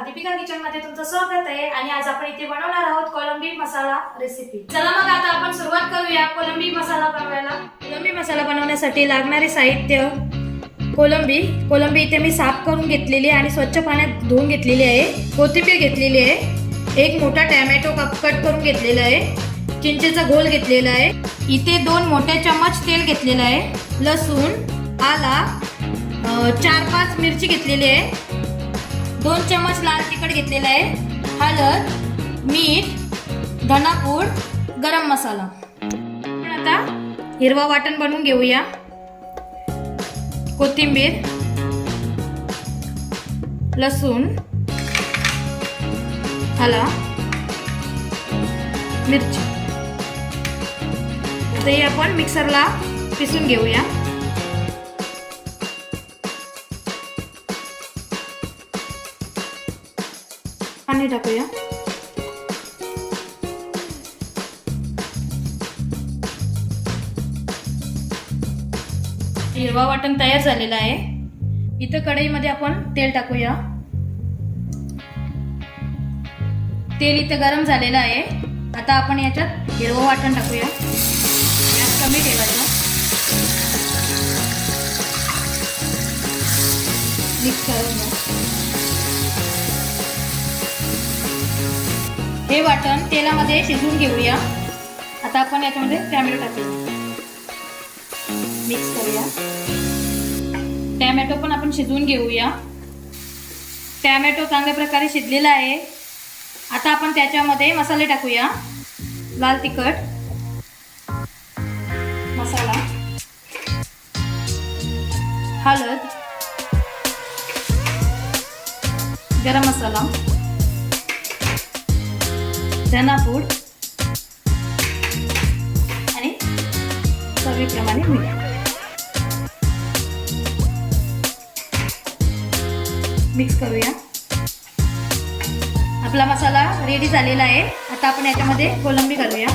Deepika kitchen मध्ये तुमचं स्वागत आहे आणि आज आपण इथे बनवणार आहोत कोलंबी मसाला रेसिपी। चला मग आता आपण सुरुवात करूया कोलंबी मसाला बनवायला। कोलंबी मसाला बनवण्यासाठी लागणारे साहित्य कोलंबी इथे मी साफ करून घेतलेली आणि स्वच्छ पाण्यात धुवून घेतलेली आहे। कोथिंबीर घेतलेली आहे, एक मोठा टोमॅटो कट करून घेतलेला आहे, चिंचेचा घोल घेतलेला आहे, इथे 2 मोठे चम्मच तेल घेतलेलं आहे, लसूण, आला, 4-5 मिरची घेतलेली आहे, 2 चम्मच लाल तिखट घेतलेला आहे, हळद, मीठ, धनापूड, गरम मसाला। आता हिरवा वाटण बनवून घेऊया। कोथिंबीर, लसूण, आला, मिरची ते आपण मिक्सरला पिसून घेऊया। पाणी टाकूया। हिरवा वाटण तयार झालेला आहे। इथं कढईमध्ये आपण तेल टाकूया। तेल इथं गरम झालेलं आहे। आता आपण याच्यात हिरवं वाटण टाकूया। गॅस कमी ठेवायचा, मिक्स करून घ्या। हे वाटण तेलामध्ये शिजवून घेऊया। आता आपण याच्यामध्ये टोमॅटो टाकूया, मिक्स करूया। टोमॅटो पण आपण शिजवून घेऊया। टोमॅटो चांगल्या प्रकारे शिजलेला आहे। आता आपण त्याच्यामध्ये मसाले टाकूया। लाल तिखट, मसाला, हळद, गरम मसाला, धनापूड आणि चवीप्रमाणे मीठ। मिक्स करूया। आपला मसाला रेडी झालेला आहे। आता आपण याच्यामध्ये कोलंबी घालूया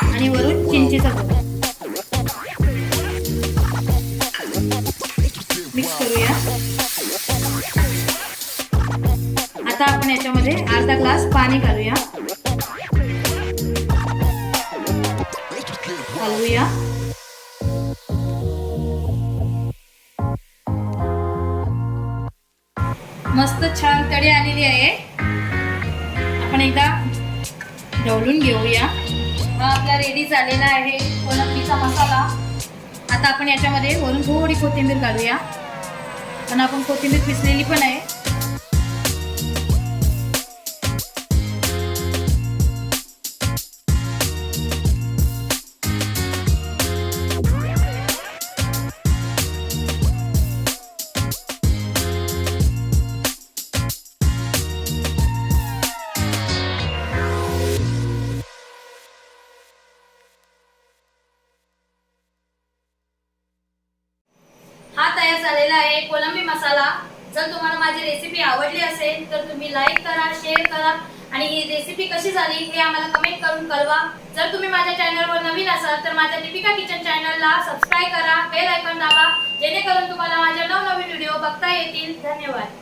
आणि वरून चिंचेचा घोल मिक्स करूया। आता आपण याच्यामध्ये अर्धा ग्लास पाणी घालूया, हलवूया। मस्त छान तडी आलेली आहे। आपण एकदा ढवळून घेऊया। हा आपला रेडी झालेला आहे कोलंबीचा मसाला। आता आपण याच्यामध्ये वरून थोडी कोथिंबीर घालूया, आणि आपण कोथिंबीर पिसलेली पण आहे। हा तयार झालेला आहे कोलंबी मसाला। जर तुम्हाला माझी रेसिपी आवडली असेल तर तुम्ही लाईक करा, शेअर करा आणि ही रेसिपी कशी झाली हे आम्हाला कमेंट करून कळवा। जर तुम्ही माझ्या चॅनलवर नवीन असाल तर माझ्या दीपिका किचन चॅनलला सबस्क्राइब करा, बेल आयकॉन दाबा, जेणेकरून तुम्हाला माझे नवनवीन व्हिडिओ बघता येतील। धन्यवाद।